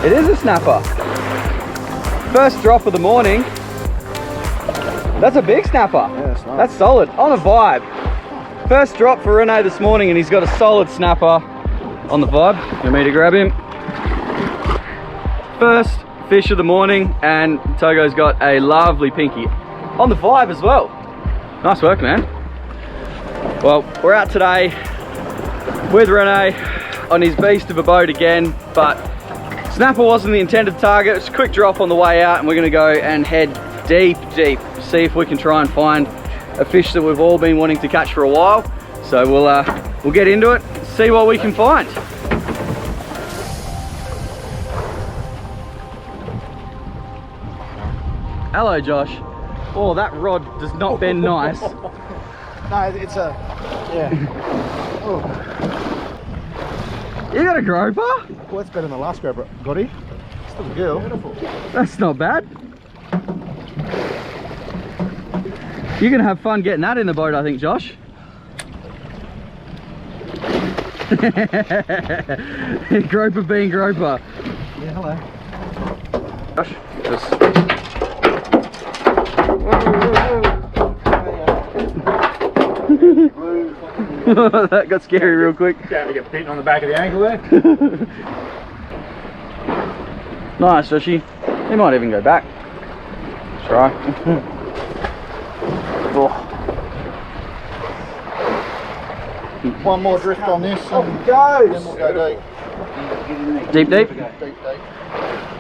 It is a snapper. First drop of the morning. That's a big snapper. Yeah, that's nice. That's solid. On a vibe. First drop for Rene this morning, and he's got a solid snapper on the vibe. You want me to grab him? First fish of the morning, and Togo's got a lovely pinky on the vibe as well. Nice work, man. Well, we're out today with Rene on his beast of a boat again, but snapper wasn't the intended target. It's a quick drop on the way out, and we're gonna go and head deep, see if we can try and find a fish that we've all been wanting to catch for a while. So we'll get into it, see what we can find. Hello, Josh. Oh, that rod does not bend nice. No, it's a, yeah. Oh. You got a groper? Well, that's better than the last groper, Gotti. Still a girl. Beautiful. That's not bad. You're gonna have fun getting that in the boat, I think, Josh. Groper being groper. Yeah, hello. Josh, just... That got scary real quick. Yeah, we get beaten on the back of the ankle there. Nice, Joshy. He might even go back. Try. Oh. One more drift on this. Off it goes. Then we'll go deep. Deep. Deep.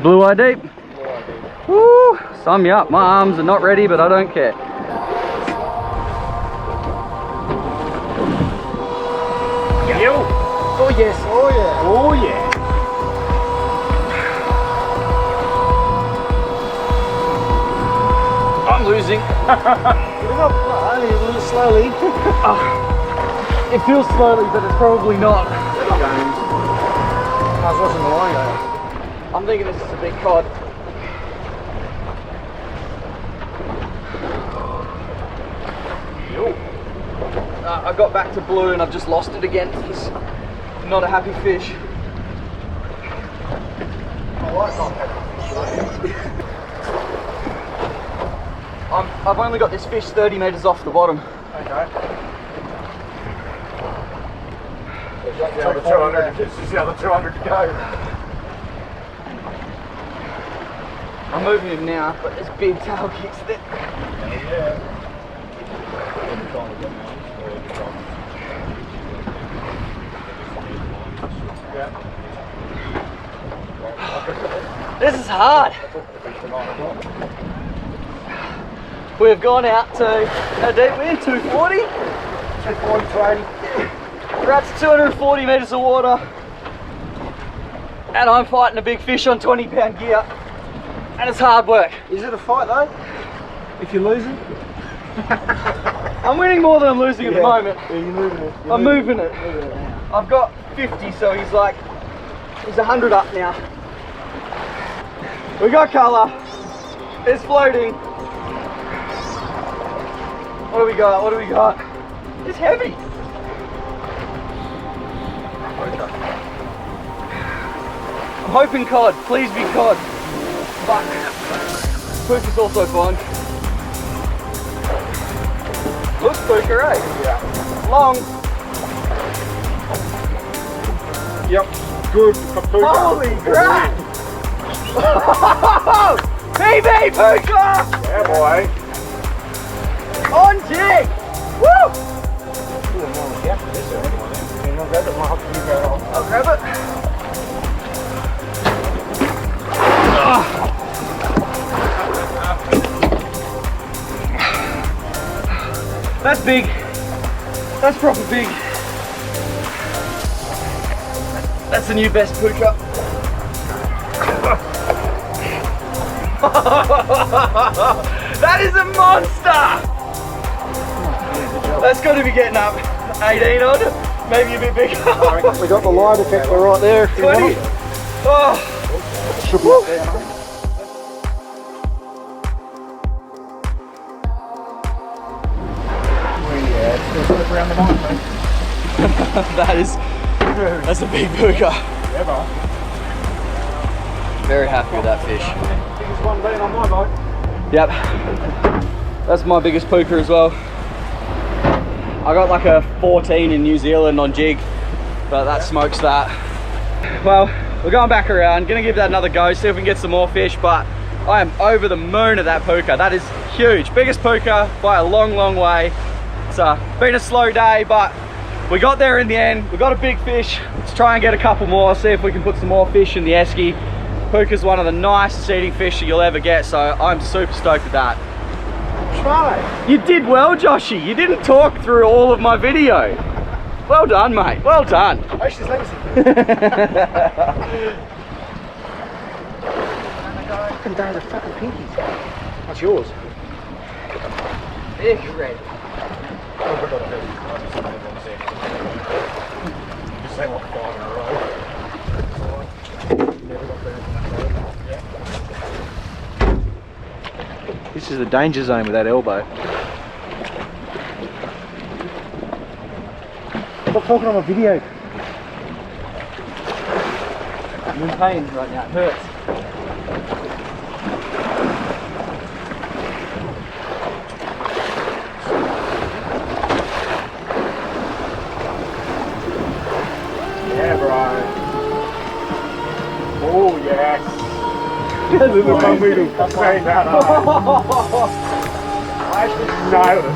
Blue Eye deep. Woo! Sum me up. My arms are not ready, but I don't care. Yo. Oh yes. Oh yeah. Oh yeah. I'm losing. Only a little slowly. It feels slowly, but it's probably not. I was watching the line go. I'm thinking this is a big cod. I got back to blue and I've just lost it again. He's not a happy fish. I've only got this fish 30 metres off the bottom. Okay. This is the other 200. This is the other 200 to go. I'm moving him now, but there's big tail kicks there. Yeah. This is hard. We've gone out to, how deep we're in? 240? 240 to 80. We're out to 240 metres of water. And I'm fighting a big fish on 20-pound gear. And it's hard work. Is it a fight though? If you're losing? I'm winning more than I'm losing at the moment. Yeah, you're moving it. I'm moving it. I've got 50, so he's 100 up now. We got colour. It's floating. What do we got? What do we got? It's heavy. I'm hoping cod. Please be cod. But spook is also fun. Looks spooker, eh? Yeah. Long. Yep. Good. Papuka. Holy crap! PB Puka! Yeah, boy. On jig! Woo! I'll grab it. That's big. That's proper big. That's the new best puka. That is a monster! That's got to be getting up 18 odd, maybe a bit bigger. We got the line detector right there. If you 20. want it. Oh. Should be up there, mate. Around the line, mate. That's a big puka. Yeah, bro. Very happy with that fish. Biggest one being on my boat. Yep. That's my biggest pooker as well. I got like a 14 in New Zealand on jig, but that smokes that. Well, we're going back around, gonna give that another go, see if we can get some more fish, but I am over the moon at that pooker. That is huge. Biggest pooker by a long, long way. It's been a slow day, but we got there in the end. We got a big fish. Let's try and get a couple more, see if we can put some more fish in the esky. Pooker's one of the nicest eating fish that you'll ever get, so I'm super stoked with that. Try. You did well, Joshy. You didn't talk through all of my video. Well done, mate. Well done. Ocean's legacy. Fucking days of fucking pinkies. That's yours. Big red. Just say what 5 in a row. Never got burned. This is the danger zone with that elbow. Stop talking on my video. I'm in pain right now. It hurts. Yeah, bro. Oh, yes. Look at my middle. I'm saying that. I actually nailed it. I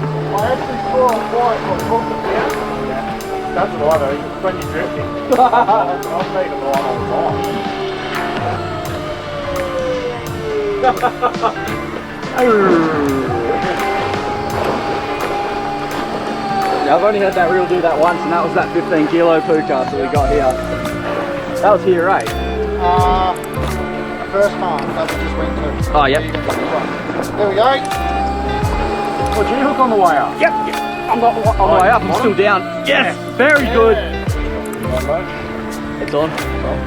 actually saw a white on top of the down. Yeah. That's what I know. When you're drifting. I'm making the line all the time. Now, I've only had that reel do that once, and that was that 15 kilo pooker that we got here. That was here, right? First half, that we just went to. Oh, yep. There we go. Oh, did you hook on the way up? Yep. I'm not on the way up. I'm still down. Yes. Very good. It's on.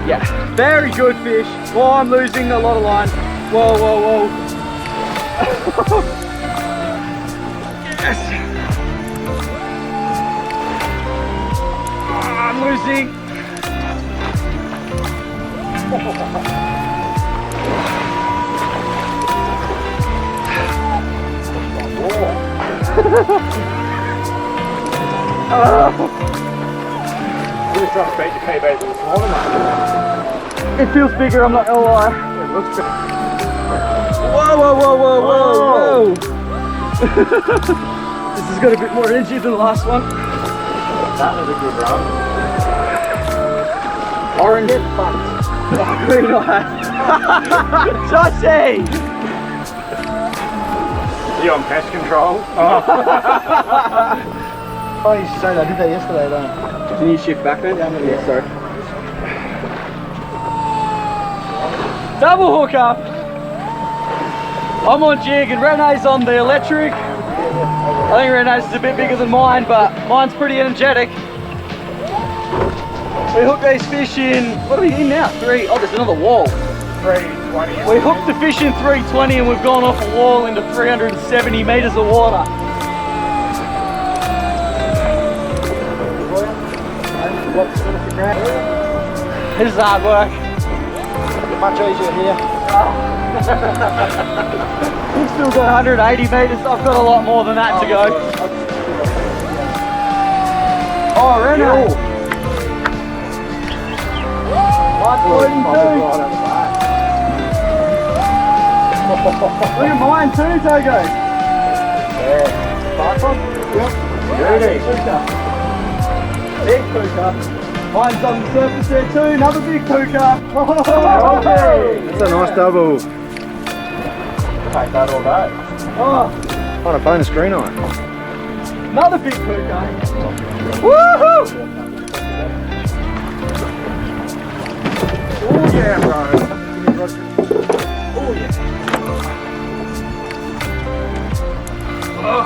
Yeah. Very good fish. Oh, I'm losing a lot of line. Whoa, whoa, whoa. Yes. Oh, I'm losing. We're trying to beat the KBs in the smaller one. It feels bigger, I'm not gonna lie. It looks big. Whoa, whoa, whoa, whoa, whoa, whoa. This has got a bit more energy than the last one. That was a good run. Orange. Green eye. Joshy! You on pest control? Oh, you should say that. I did that yesterday, though. Can you shift back then? Yeah, sorry. Double hookup. I'm on jig and Renee's on the electric. I think Renee's is a bit bigger than mine, but mine's pretty energetic. We hooked these fish in, what are we in now? Oh, there's another wall. 320. We hooked the fish in 320 and we've gone off a wall into 370 metres of water. This is hard work. Much easier here. We've still got 180 metres. I've got a lot more than that to go. Oh, Renee. 142. Look at mine too, Togo. Yeah. Fast one? Yep. Beauty. Big pooker. Mine's on the surface there too, another big pooker. That's a nice double. Take that all day. Oh, On a bonus green eye. another big pooker. Woohoo! Oh yeah, bro. Oh yeah. Oh.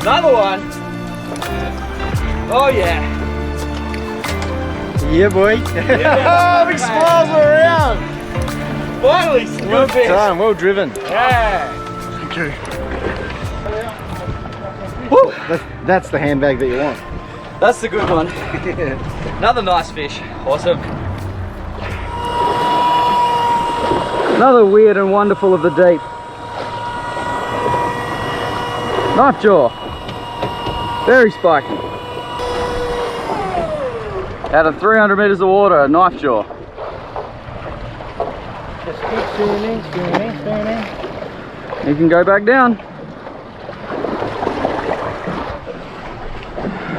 Another one. Oh yeah. Yeah, boy. Yeah. Big smiles all around. Finally, some Well good fish. done, well driven. Yeah. Thank you. Woo. That's the handbag that you want. That's the good one. Another nice fish. Awesome. Another weird and wonderful of the deep. Knife jaw. Very spiky. Out of 300 meters of water, a knife jaw. Just keep spinning, spinning, spinning. You can go back down.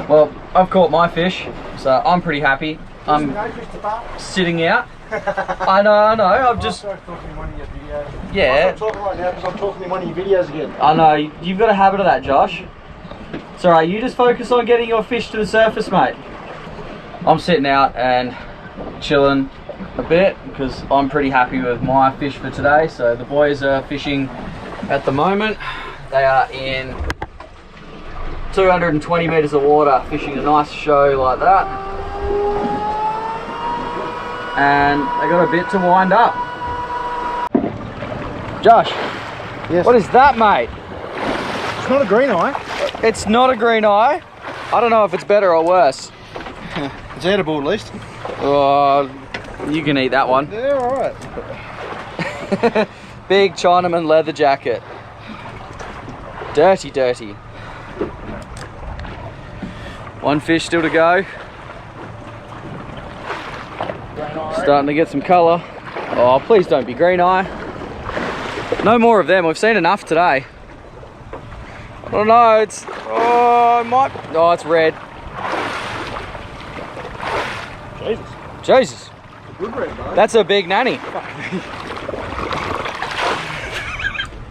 Well, I've caught my fish, so I'm pretty happy. I'm sitting out. I know, I've just... I'm talking in one of your videos. Yeah. I'm talking right now because I'm talking in one of your videos again. I know, you've got a habit of that, Josh. It's alright, you just focus on getting your fish to the surface, mate. I'm sitting out and chilling a bit because I'm pretty happy with my fish for today. So the boys are fishing at the moment. They are in 220 meters of water, fishing a nice show like that. And they got a bit to wind up. Josh, Yes. what is that, mate? It's not a green eye. It's not a green eye. I don't know if it's better or worse. It's edible at least. Oh, you can eat that one. Yeah, alright. Big Chinaman leather jacket. Dirty, dirty. One fish still to go. Starting to get some colour. Oh, please don't be green eye. No more of them. We've seen enough today. I don't know. It's it's red. Jesus. Jesus. Good red, though. That's a big nanny.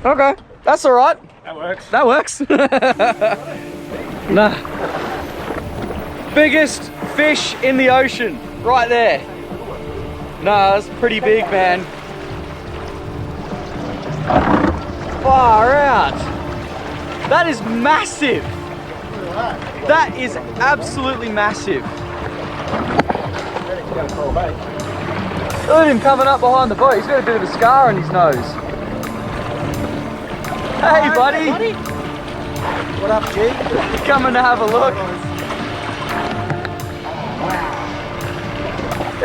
Okay, that's all right. That works. That works. Nah. Biggest fish in the ocean, right there. Nah, that's pretty big, man. Far out. That is massive. That is absolutely massive. Look at him coming up behind the boat. He's got a bit of a scar on his nose. Hey, buddy. What up, G? Coming to have a look.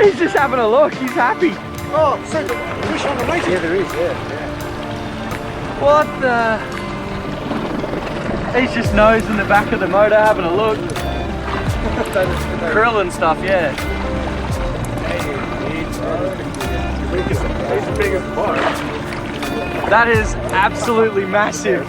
He's just having a look. He's happy. Oh, so the fish on the lake. Yeah, there is, yeah. What the? He's just nosing the back of the motor, having a look. Krill and stuff, yeah. He's the biggest boat. That is absolutely massive.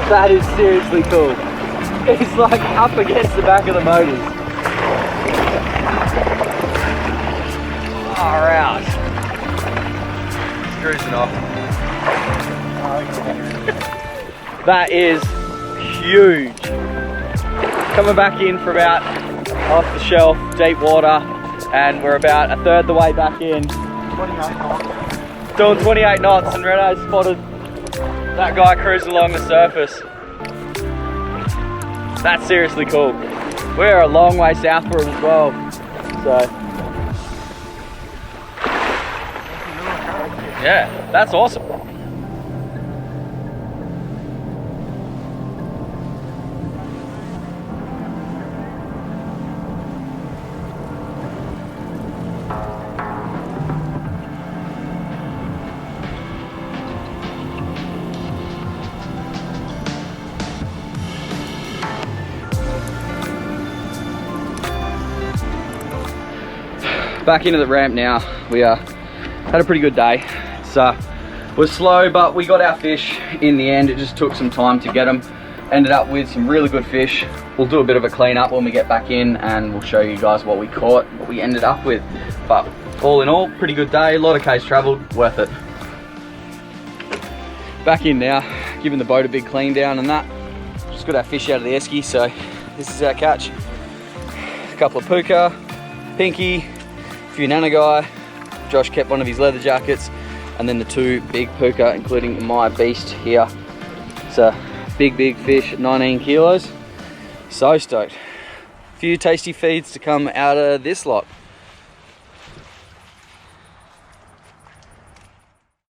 That is seriously cool. It's like up against the back of the motors. Far out. Cruising off. That is huge. Coming back in for about off the shelf, deep water, and we're about a third the way back in. 28 knots. Doing 28 knots, and Renault spotted that guy cruising along the surface. That's seriously cool. We're a long way south for it as well. So yeah, that's awesome. Back into the ramp now. We had a pretty good day. It's was slow, but we got our fish in the end. It just took some time to get them. Ended up with some really good fish. We'll do a bit of a clean up when we get back in, and we'll show you guys what we caught, what we ended up with. But all in all, pretty good day. A lot of k's traveled, worth it. Back in now, giving the boat a big clean down and that. Just got our fish out of the esky, so this is our catch. A couple of puka, pinky, a few nanagai. Josh kept one of his leather jackets, and then the two big puka, including my beast here. It's a big fish at 19 kilos. So stoked. few tasty feeds to come out of this lot.